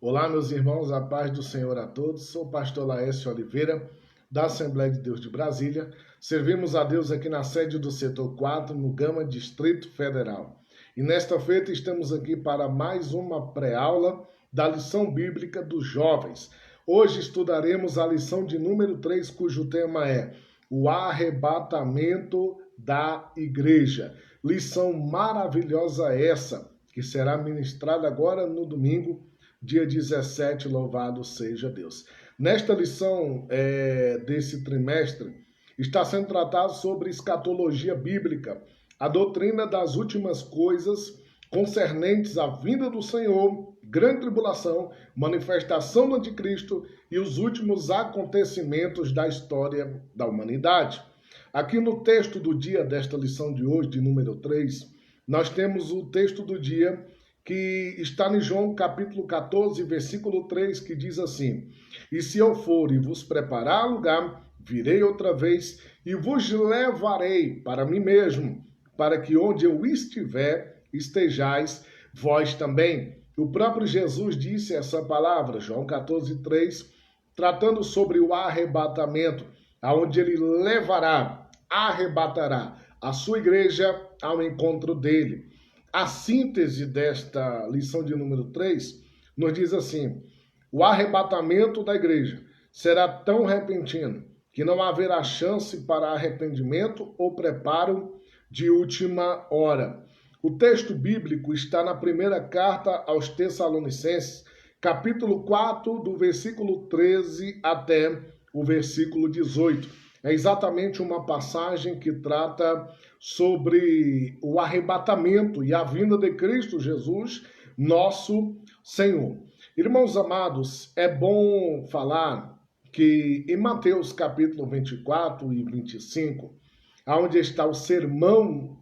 Olá, meus irmãos, a paz do Senhor a todos. Sou o pastor Laércio Oliveira, da Assembleia de Deus de Brasília. Servimos a Deus aqui na sede do Setor 4, no Gama, Distrito Federal. E nesta feita estamos aqui para mais uma pré-aula da lição bíblica dos jovens. Hoje estudaremos a lição de número 3, cujo tema é o arrebatamento da igreja. Lição maravilhosa essa, que será ministrada agora no domingo, dia 17, louvado seja Deus. Nesta lição desse trimestre, está sendo tratado sobre escatologia bíblica, a doutrina das últimas coisas concernentes à vinda do Senhor, grande tribulação, manifestação do anticristo e os últimos acontecimentos da história da humanidade. Aqui no texto do dia desta lição de hoje, de número 3, nós temos o texto do dia que está em João capítulo 14, versículo 3, que diz assim: E se eu for e vos preparar lugar, virei outra vez e vos levarei para mim mesmo, para que onde eu estiver, estejais vós também. O próprio Jesus disse essa palavra, João 14, 3, tratando sobre o arrebatamento, aonde ele arrebatará a sua igreja ao encontro dele. A síntese desta lição de número 3 nos diz assim: o arrebatamento da igreja será tão repentino que não haverá chance para arrependimento ou preparo de última hora. O texto bíblico está na primeira carta aos Tessalonicenses, capítulo 4, do versículo 13 até o versículo 18. É exatamente uma passagem que trata sobre o arrebatamento e a vinda de Cristo Jesus, nosso Senhor. Irmãos amados, é bom falar que em Mateus capítulo 24 e 25, onde está o sermão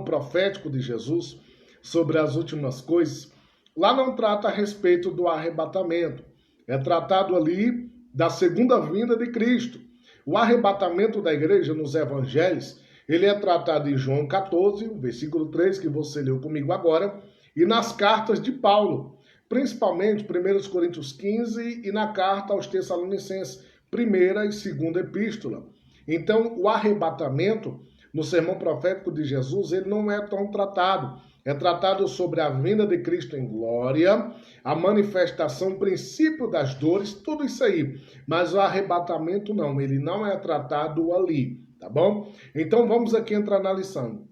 profético de Jesus sobre as últimas coisas, lá não trata a respeito do arrebatamento. É tratado ali da segunda vinda de Cristo. O arrebatamento da igreja nos evangelhos, ele é tratado em João 14, versículo 3, que você leu comigo agora, e nas cartas de Paulo, principalmente 1 Coríntios 15 e na carta aos Tessalonicenses, primeira e segunda epístola. Então, o arrebatamento, no sermão profético de Jesus, ele não é tão tratado. É tratado sobre a vinda de Cristo em glória, a manifestação, o princípio das dores, tudo isso aí. Mas o arrebatamento não, ele não é tratado ali, tá bom? Então vamos aqui entrar na lição.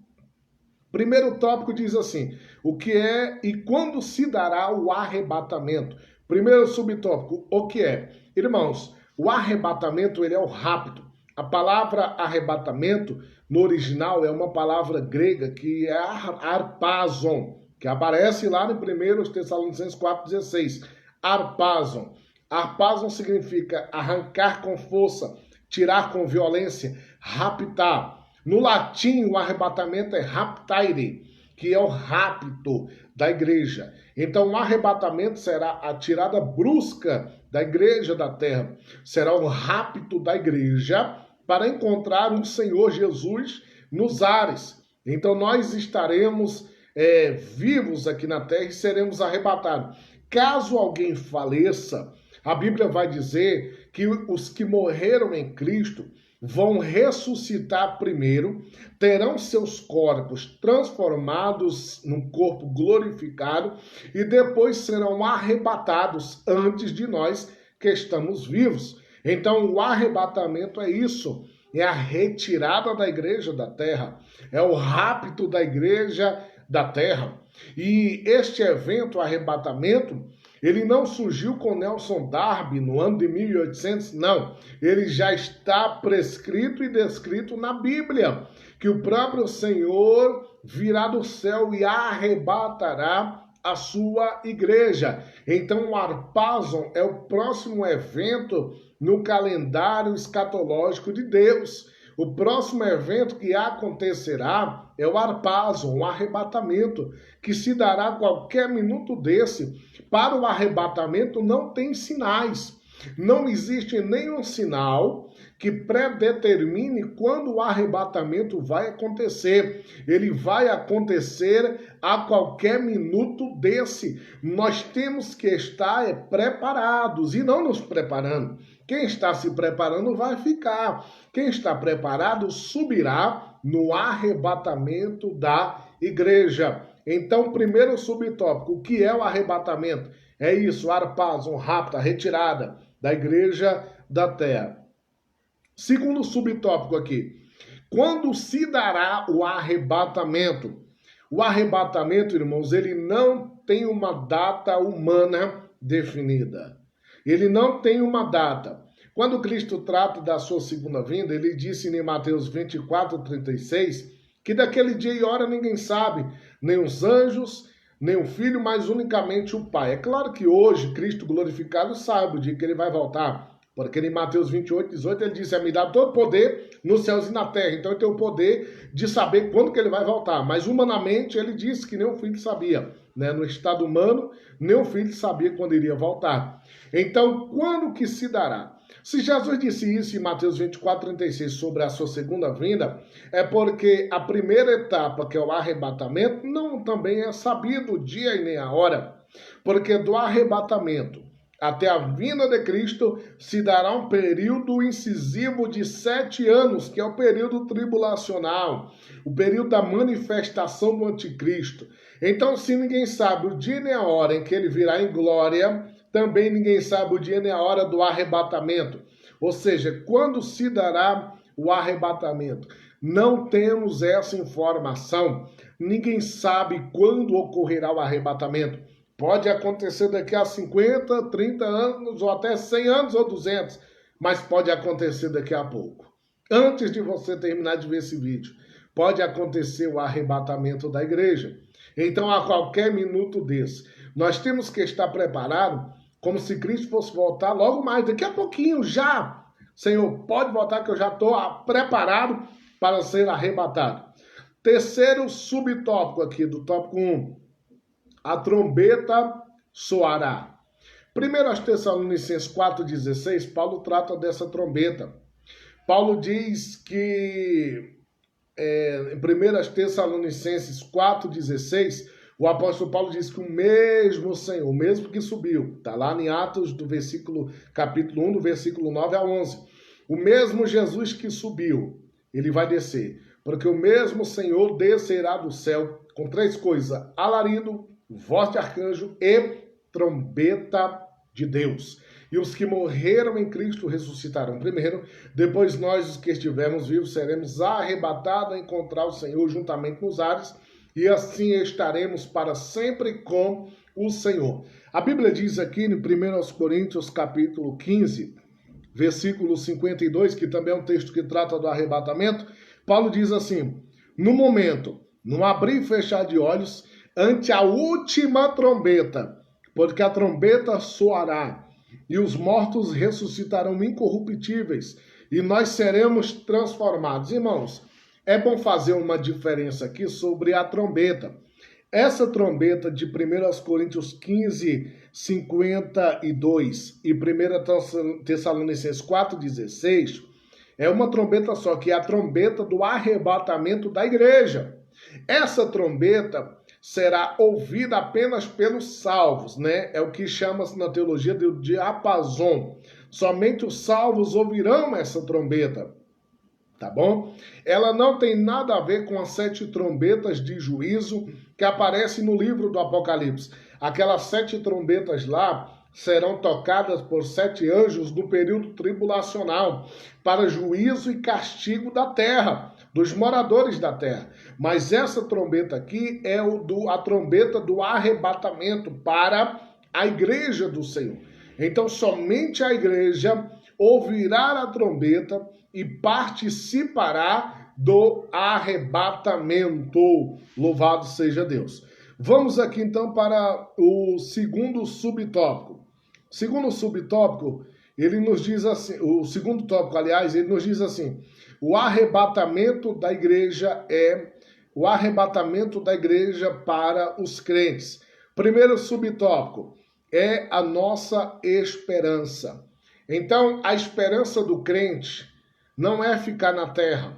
Primeiro tópico diz assim: o que é e quando se dará o arrebatamento? Primeiro subtópico, o que é? Irmãos, o arrebatamento ele é o rapto. A palavra arrebatamento, no original, é uma palavra grega que é arpazon, que aparece lá no 1 Tessalonicenses 4,16. Arpazon. Arpazon significa arrancar com força, tirar com violência, raptar. No latim, o arrebatamento é raptaire, que é o rapto da igreja. Então, o arrebatamento será a tirada brusca da igreja da terra. Será o rapto da igreja para encontrar um Senhor Jesus nos ares. Então nós estaremos vivos aqui na terra e seremos arrebatados. Caso alguém faleça, a Bíblia vai dizer que os que morreram em Cristo vão ressuscitar primeiro, terão seus corpos transformados num corpo glorificado e depois serão arrebatados antes de nós que estamos vivos. Então, o arrebatamento é isso, é a retirada da igreja da terra, é o rapto da igreja da terra. E este evento, o arrebatamento, ele não surgiu com Nelson Darby no ano de 1800, não. Ele já está prescrito e descrito na Bíblia, que o próprio Senhor virá do céu e arrebatará a sua igreja. Então, o Arpazon é o próximo evento no calendário escatológico de Deus. O próximo evento que acontecerá é o Arpazon, o arrebatamento, que se dará qualquer minuto desse. Para o arrebatamento não tem sinais. Não existe nenhum sinal que predetermine quando o arrebatamento vai acontecer. Ele vai acontecer a qualquer minuto desse. Nós temos que estar preparados e não nos preparando. Quem está se preparando vai ficar. Quem está preparado subirá no arrebatamento da igreja. Então, primeiro subtópico, o que é o arrebatamento? É isso, arpazo, rapto, a retirada da igreja da terra. Segundo subtópico aqui, quando se dará o arrebatamento? O arrebatamento, irmãos, ele não tem uma data humana definida. Ele não tem uma data. Quando Cristo trata da sua segunda vinda, ele disse em Mateus 24:36, que daquele dia e hora ninguém sabe, nem os anjos, nem o Filho, mas unicamente o Pai. É claro que hoje, Cristo glorificado sabe o dia que ele vai voltar, porque em Mateus 28:18 ele disse, me dá todo poder nos céus e na terra. Então ele tem o poder de saber quando que ele vai voltar. Mas humanamente ele disse que nem o Filho sabia. No estado humano, nem o Filho sabia quando iria voltar. Então, quando que se dará? Se Jesus disse isso em Mateus 24:36 sobre a sua segunda vinda, é porque a primeira etapa, que é o arrebatamento, não também é sabido o dia e nem a hora. Porque do arrebatamento até a vinda de Cristo se dará um período incisivo de 7 anos, que é o período tribulacional, o período da manifestação do anticristo. Então, se ninguém sabe o dia nem a hora em que ele virá em glória, também ninguém sabe o dia nem a hora do arrebatamento. Ou seja, quando se dará o arrebatamento? Não temos essa informação. Ninguém sabe quando ocorrerá o arrebatamento. Pode acontecer daqui a 50, 30 anos, ou até 100 anos ou 200, mas pode acontecer daqui a pouco. Antes de você terminar de ver esse vídeo, pode acontecer o arrebatamento da igreja. Então, a qualquer minuto desse, nós temos que estar preparados, como se Cristo fosse voltar logo mais, daqui a pouquinho já. Senhor, pode voltar que eu já estou preparado para ser arrebatado. Terceiro subtópico aqui, do tópico 1. A trombeta soará. 1 Tessalonicenses 4,16, Paulo trata dessa trombeta. Paulo diz que em 1 Tessalonicenses 4,16, o apóstolo Paulo diz que o mesmo Senhor, o mesmo que subiu, está lá em Atos, capítulo 1, do versículo 9 a 11. O mesmo Jesus que subiu, ele vai descer, porque o mesmo Senhor descerá do céu com 3 coisas: alarido, voz de arcanjo e trombeta de Deus. E os que morreram em Cristo ressuscitarão primeiro, depois nós, os que estivermos vivos, seremos arrebatados a encontrar o Senhor juntamente nos ares, e assim estaremos para sempre com o Senhor. A Bíblia diz aqui em 1 Coríntios capítulo 15, versículo 52, que também é um texto que trata do arrebatamento, Paulo diz assim: no momento, no abrir e fechar de olhos, ante a última trombeta, porque a trombeta soará, e os mortos ressuscitarão incorruptíveis, e nós seremos transformados. Irmãos, é bom fazer uma diferença aqui sobre a trombeta. Essa trombeta de 1 Coríntios 15, 52 e 1 Tessalonicenses 4,16 é uma trombeta só, que é a trombeta do arrebatamento da igreja. Essa trombeta será ouvida apenas pelos salvos, É o que chama-se na teologia de diapasão. Somente os salvos ouvirão essa trombeta, tá bom? Ela não tem nada a ver com as 7 trombetas de juízo que aparecem no livro do Apocalipse. Aquelas 7 trombetas lá serão tocadas por 7 anjos no período tribulacional, para juízo e castigo da terra, dos moradores da terra. Mas essa trombeta aqui é a trombeta do arrebatamento para a igreja do Senhor. Então, somente a igreja ouvirá a trombeta e participará do arrebatamento. Louvado seja Deus. Vamos aqui então para o segundo subtópico. O segundo subtópico, ele nos diz assim, o segundo tópico, aliás, ele nos diz assim: o arrebatamento da igreja é o arrebatamento da igreja para os crentes. Primeiro subtópico é a nossa esperança. Então, a esperança do crente não é ficar na terra,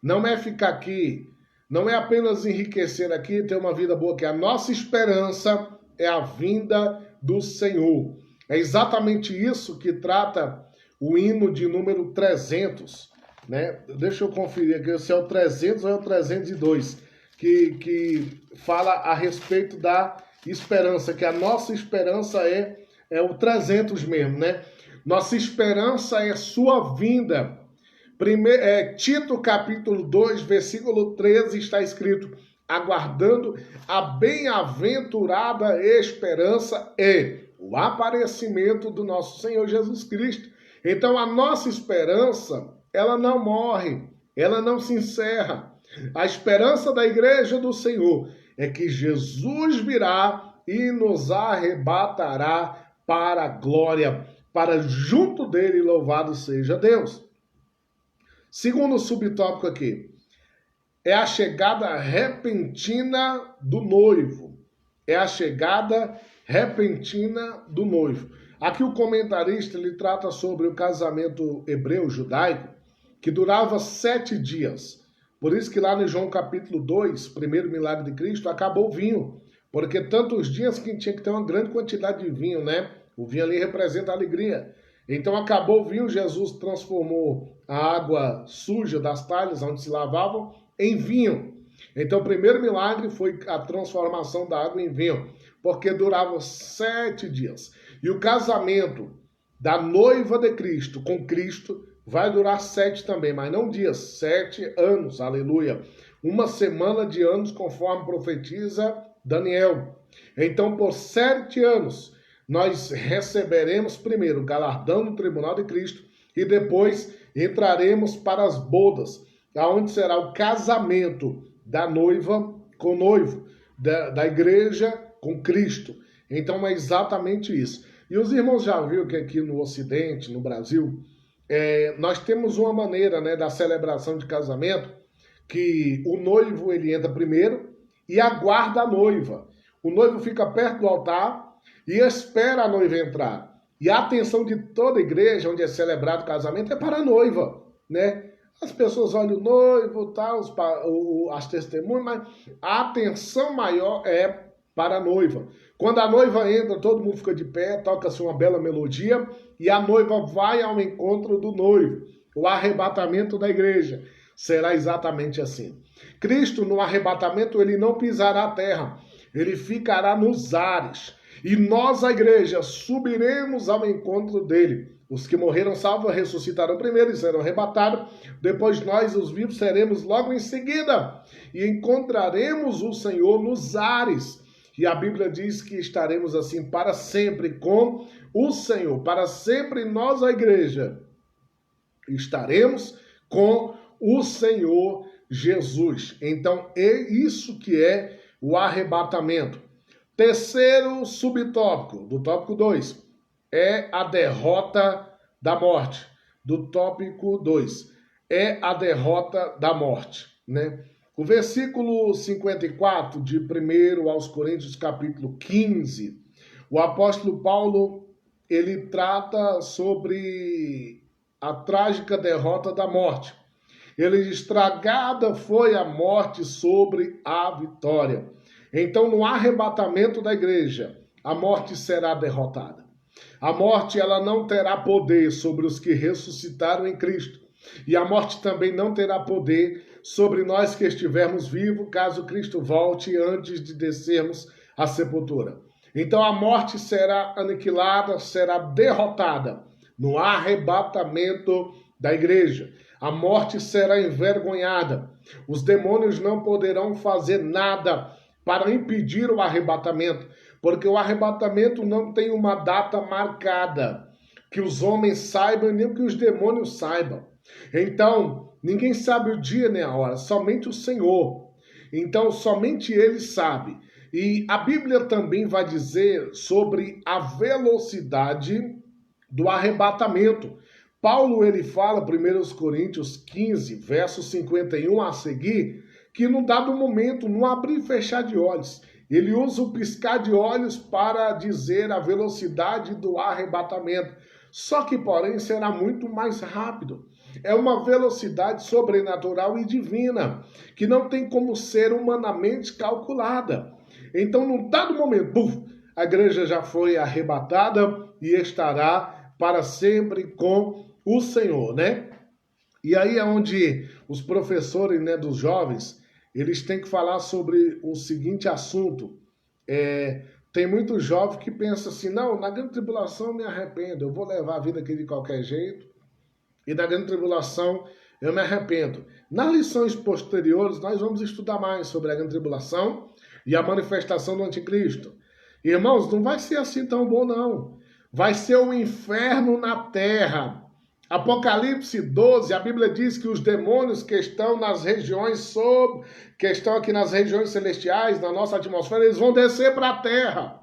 não é ficar aqui, não é apenas enriquecer aqui e ter uma vida boa aqui. A nossa esperança é a vinda do Senhor. É exatamente isso que trata o hino de número 300, né? Deixa eu conferir aqui se é o 300 ou é o 302, que fala a respeito da esperança, que a nossa esperança é o 300 mesmo, né? Nossa esperança é sua vinda. Tito capítulo 2, versículo 13 está escrito: aguardando a bem-aventurada esperança e o aparecimento do nosso Senhor Jesus Cristo. Então a nossa esperança, ela não morre, ela não se encerra. A esperança da igreja do Senhor é que Jesus virá e nos arrebatará para a glória, para junto dele, louvado seja Deus. Segundo subtópico aqui, é a chegada repentina do noivo. É a chegada repentina do noivo. Aqui o comentarista ele trata sobre o casamento hebreu-judaico, que durava 7 dias. Por isso que lá no João capítulo 2, primeiro milagre de Cristo, acabou o vinho. Porque tantos dias que tinha que ter uma grande quantidade de vinho, né? O vinho ali representa a alegria. Então acabou o vinho, Jesus transformou a água suja das talhas onde se lavavam em vinho. Então o primeiro milagre foi a transformação da água em vinho, porque durava 7 dias. E o casamento da noiva de Cristo com Cristo vai durar 7 também, mas não dias, 7 anos, aleluia. Uma semana de anos, conforme profetiza Daniel. Então por 7 anos nós receberemos primeiro o galardão no tribunal de Cristo e depois entraremos para as bodas, aonde será o casamento da noiva com o noivo, da igreja com Cristo. Então é exatamente isso. E os irmãos já viram que aqui no Ocidente, no Brasil, nós temos uma maneira, né, da celebração de casamento, que o noivo ele entra primeiro e aguarda a noiva. O noivo fica perto do altar e espera a noiva entrar. E a atenção de toda igreja onde é celebrado o casamento é para a noiva, né? As pessoas olham o noivo, tá, as testemunhas, mas a atenção maior é para a noiva. Quando a noiva entra, todo mundo fica de pé, toca-se uma bela melodia e a noiva vai ao encontro do noivo. O arrebatamento da igreja será exatamente assim. Cristo, no arrebatamento, ele não pisará a terra, ele ficará nos ares. E nós, a igreja, subiremos ao encontro dele. Os que morreram salvos ressuscitarão primeiro e serão arrebatados. Depois nós, os vivos, seremos logo em seguida. E encontraremos o Senhor nos ares. E a Bíblia diz que estaremos assim para sempre com o Senhor. Para sempre nós, a igreja, estaremos com o Senhor Jesus. Então, é isso que é o arrebatamento. Terceiro subtópico, do tópico 2, é a derrota da morte. Do tópico 2, é a derrota da morte, né? O versículo 54 de 1 aos Coríntios, capítulo 15, o apóstolo Paulo, ele trata sobre a trágica derrota da morte. Ele diz: estragada foi a morte sobre a vitória. Então, no arrebatamento da igreja, a morte será derrotada. A morte, ela não terá poder sobre os que ressuscitaram em Cristo. E a morte também não terá poder sobre nós que estivermos vivos, caso Cristo volte antes de descermos à sepultura. Então, a morte será aniquilada, será derrotada no arrebatamento da igreja. A morte será envergonhada. Os demônios não poderão fazer nada para impedir o arrebatamento, porque o arrebatamento não tem uma data marcada, que os homens saibam e nem que os demônios saibam. Então, ninguém sabe o dia nem a hora, somente o Senhor. Então, somente Ele sabe. E a Bíblia também vai dizer sobre a velocidade do arrebatamento. Paulo, ele fala, 1 Coríntios 15, verso 51 a seguir, que num dado momento, num abrir e fechar de olhos, ele usa o piscar de olhos para dizer a velocidade do arrebatamento. Só que, porém, será muito mais rápido. é uma velocidade sobrenatural e divina, que não tem como ser humanamente calculada. Então, num dado momento, puf, a igreja já foi arrebatada e estará para sempre com o Senhor, né? E aí é onde os professores, né, dos jovens, eles têm que falar sobre o seguinte assunto. Tem muitos jovens que pensam assim, não, na grande tribulação eu me arrependo, eu vou levar a vida aqui de qualquer jeito, e na grande tribulação eu me arrependo. Nas lições posteriores, nós vamos estudar mais sobre a grande tribulação e a manifestação do anticristo. Irmãos, não vai ser assim tão bom, não. Vai ser um inferno na terra. Apocalipse 12, a Bíblia diz que os demônios que estão nas regiões que estão aqui nas regiões celestiais, na nossa atmosfera, eles vão descer para a terra.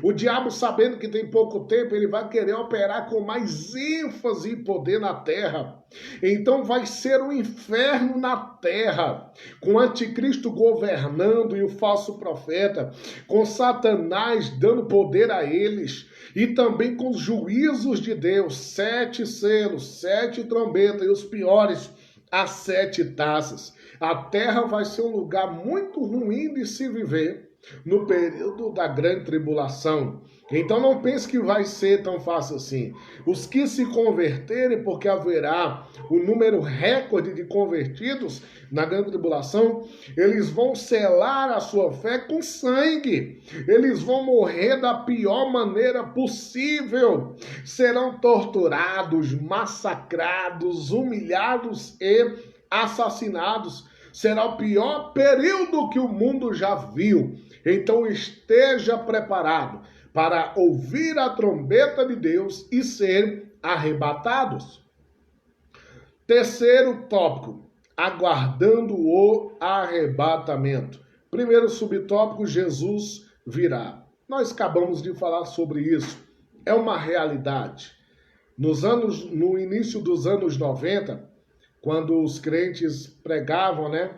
O diabo, sabendo que tem pouco tempo, ele vai querer operar com mais ênfase e poder na terra. Então vai ser um inferno na terra, com o anticristo governando e o falso profeta, com Satanás dando poder a eles, e também com os juízos de Deus, 7 selos, 7 trombetas, e os piores, as 7 taças. A terra vai ser um lugar muito ruim de se viver no período da grande tribulação. Então não pense que vai ser tão fácil assim. Os que se converterem, porque haverá o número recorde de convertidos na grande tribulação, eles vão selar a sua fé com sangue. Eles vão morrer da pior maneira possível. Serão torturados, massacrados, humilhados e assassinados. Será o pior período que o mundo já viu. Então esteja preparado para ouvir a trombeta de Deus e ser arrebatados. Terceiro tópico, aguardando o arrebatamento. Primeiro subtópico, Jesus virá. Nós acabamos de falar sobre isso. É uma realidade. No início dos anos 90, quando os crentes pregavam, né,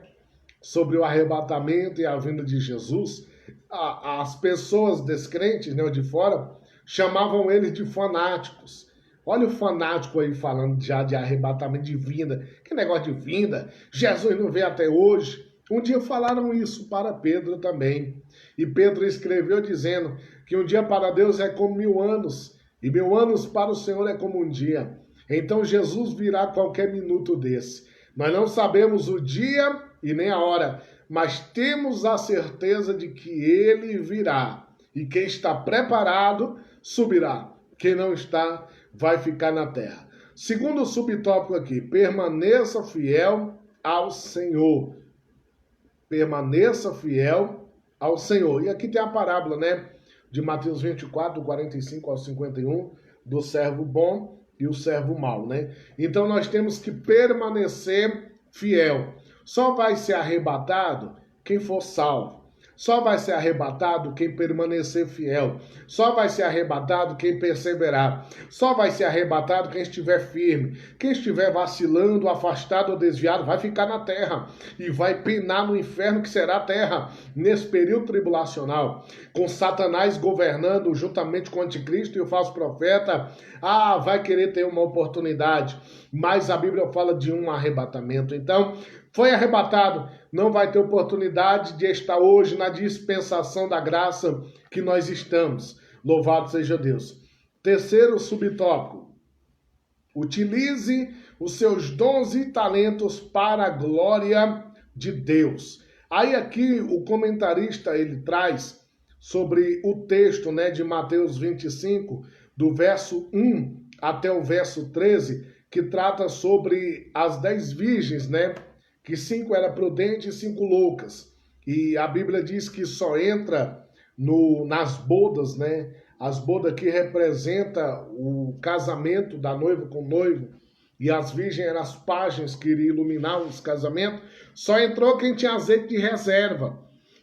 sobre o arrebatamento e a vinda de Jesus, as pessoas descrentes, né, de fora, chamavam eles de fanáticos. Olha o fanático aí falando já de arrebatamento, de vinda. Que negócio de vinda? Jesus não veio até hoje. Um dia falaram isso para Pedro também. E Pedro escreveu dizendo que um dia para Deus é como 1000 anos, e 1000 anos para o Senhor é como um dia. Então Jesus virá qualquer minuto desse. Nós não sabemos o dia e nem a hora, mas temos a certeza de que ele virá. E quem está preparado, subirá. Quem não está, vai ficar na terra. Segundo subtópico aqui, permaneça fiel ao Senhor. Permaneça fiel ao Senhor. E aqui tem a parábola, né, de Mateus 24, 45 ao 51, do servo bom e o servo mau, né? Então nós temos que permanecer fiel. Só vai ser arrebatado quem for salvo. Só vai ser arrebatado quem permanecer fiel. Só vai ser arrebatado quem perseverar. Só vai ser arrebatado quem estiver firme. Quem estiver vacilando, afastado ou desviado, vai ficar na terra e vai penar no inferno que será a terra nesse período tribulacional. Com Satanás governando juntamente com o anticristo e o falso profeta, vai querer ter uma oportunidade. Mas a Bíblia fala de um arrebatamento. Então, foi arrebatado, não vai ter oportunidade de estar hoje na dispensação da graça que nós estamos. Louvado seja Deus. Terceiro subtópico. Utilize os seus dons e talentos para a glória de Deus. Aí aqui o comentarista ele traz sobre o texto, né, de Mateus 25, do verso 1 até o verso 13, que trata sobre as 10 virgens, né? Que 5 eram prudentes e 5 loucas. E a Bíblia diz que só entra nas bodas, né? As bodas que representam o casamento da noiva com o noivo. E as virgens eram as páginas que iriam iluminar os casamentos. Só entrou quem tinha azeite de reserva.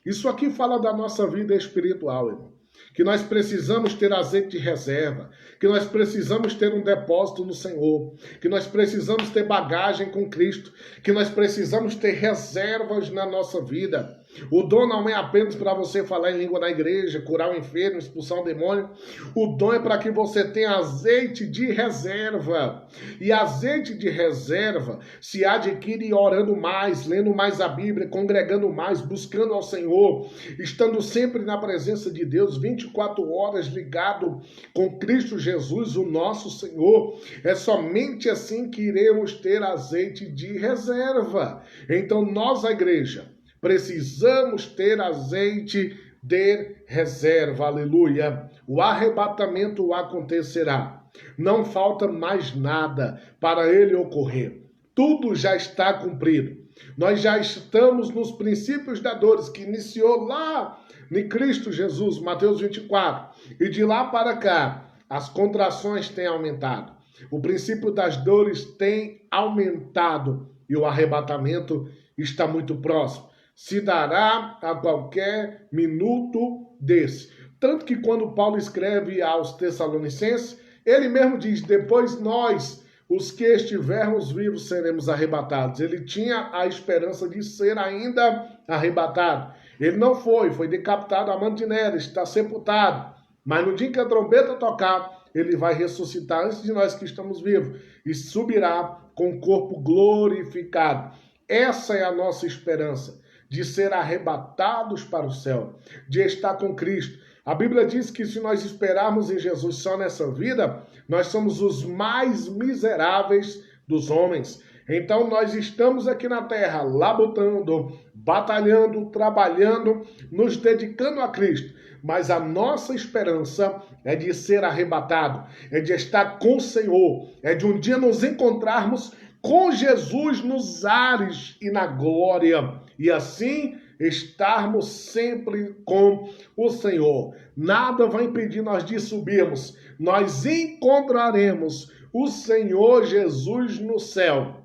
Isso aqui fala da nossa vida espiritual, irmão. Que nós precisamos ter azeite de reserva, que nós precisamos ter um depósito no Senhor, que nós precisamos ter bagagem com Cristo, que nós precisamos ter reservas na nossa vida. O dom não é apenas para você falar em língua na igreja, curar o enfermo, expulsar o demônio. O dom é para que você tenha azeite de reserva. E azeite de reserva se adquire orando mais, lendo mais a Bíblia, congregando mais, buscando ao Senhor, estando sempre na presença de Deus, 24 horas ligado com Cristo Jesus, o nosso Senhor. É somente assim que iremos ter azeite de reserva. Então nós, a igreja, precisamos ter azeite de reserva, aleluia. O arrebatamento acontecerá. Não falta mais nada para ele ocorrer. Tudo já está cumprido. Nós já estamos nos princípios da dores que iniciou lá em Cristo Jesus, Mateus 24. E de lá para cá, as contrações têm aumentado. O princípio das dores tem aumentado e o arrebatamento está muito próximo. Se dará a qualquer minuto desse. Tanto que quando Paulo escreve aos Tessalonicenses, ele mesmo diz, depois nós, os que estivermos vivos, seremos arrebatados. Ele tinha a esperança de ser ainda arrebatado. Ele não foi decapitado a mão de Nero, está sepultado. Mas no dia que a trombeta tocar, ele vai ressuscitar antes de nós que estamos vivos e subirá com o corpo glorificado. Essa é a nossa esperança, de ser arrebatados para o céu, de estar com Cristo. A Bíblia diz que se nós esperarmos em Jesus só nessa vida, nós somos os mais miseráveis dos homens. Então nós estamos aqui na terra, labutando, batalhando, trabalhando, nos dedicando a Cristo. Mas a nossa esperança é de ser arrebatado, é de estar com o Senhor, é de um dia nos encontrarmos com Jesus nos ares e na glória, e assim estarmos sempre com o Senhor. Nada vai impedir nós de subirmos. Nós encontraremos o Senhor Jesus no céu.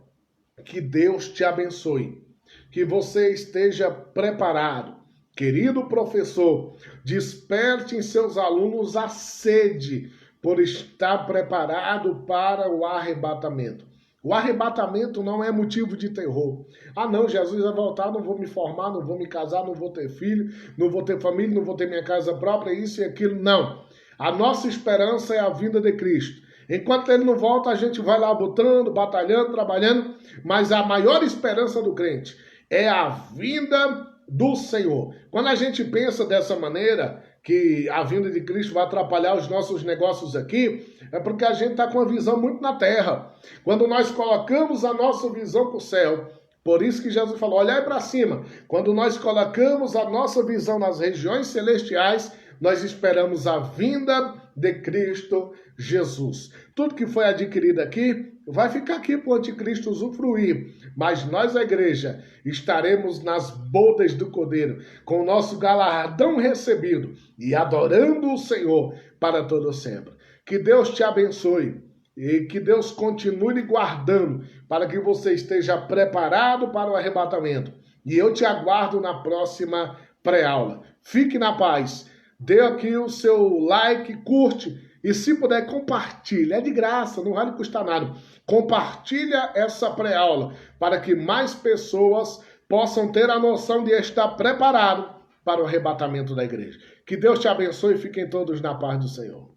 Que Deus te abençoe. Que você esteja preparado. Querido professor, desperte em seus alunos a sede por estar preparado para o arrebatamento. O arrebatamento não é motivo de terror. Ah não, Jesus vai voltar, não vou me formar, não vou me casar, não vou ter filho, não vou ter família, não vou ter minha casa própria, isso e aquilo. Não. A nossa esperança é a vinda de Cristo. Enquanto ele não volta, a gente vai lá botando, batalhando, trabalhando, mas a maior esperança do crente é a vinda do Senhor. Quando a gente pensa dessa maneira, que a vinda de Cristo vai atrapalhar os nossos negócios aqui, é porque a gente está com uma visão muito na terra. Quando nós colocamos a nossa visão para o céu, por isso que Jesus falou, olhai para cima. Quando nós colocamos a nossa visão nas regiões celestiais, nós esperamos a vinda de Cristo Jesus. Tudo que foi adquirido aqui, vai ficar aqui para o anticristo usufruir. Mas nós, a igreja, estaremos nas bodas do Cordeiro, com o nosso galardão recebido e adorando o Senhor para todo sempre. Que Deus te abençoe e que Deus continue lhe guardando para que você esteja preparado para o arrebatamento. E eu te aguardo na próxima pré-aula. Fique na paz. Dê aqui o seu like, curte e se puder compartilha. É de graça, não vai lhe custar nada. Compartilha essa pré-aula para que mais pessoas possam ter a noção de estar preparado para o arrebatamento da igreja. Que Deus te abençoe e fiquem todos na paz do Senhor.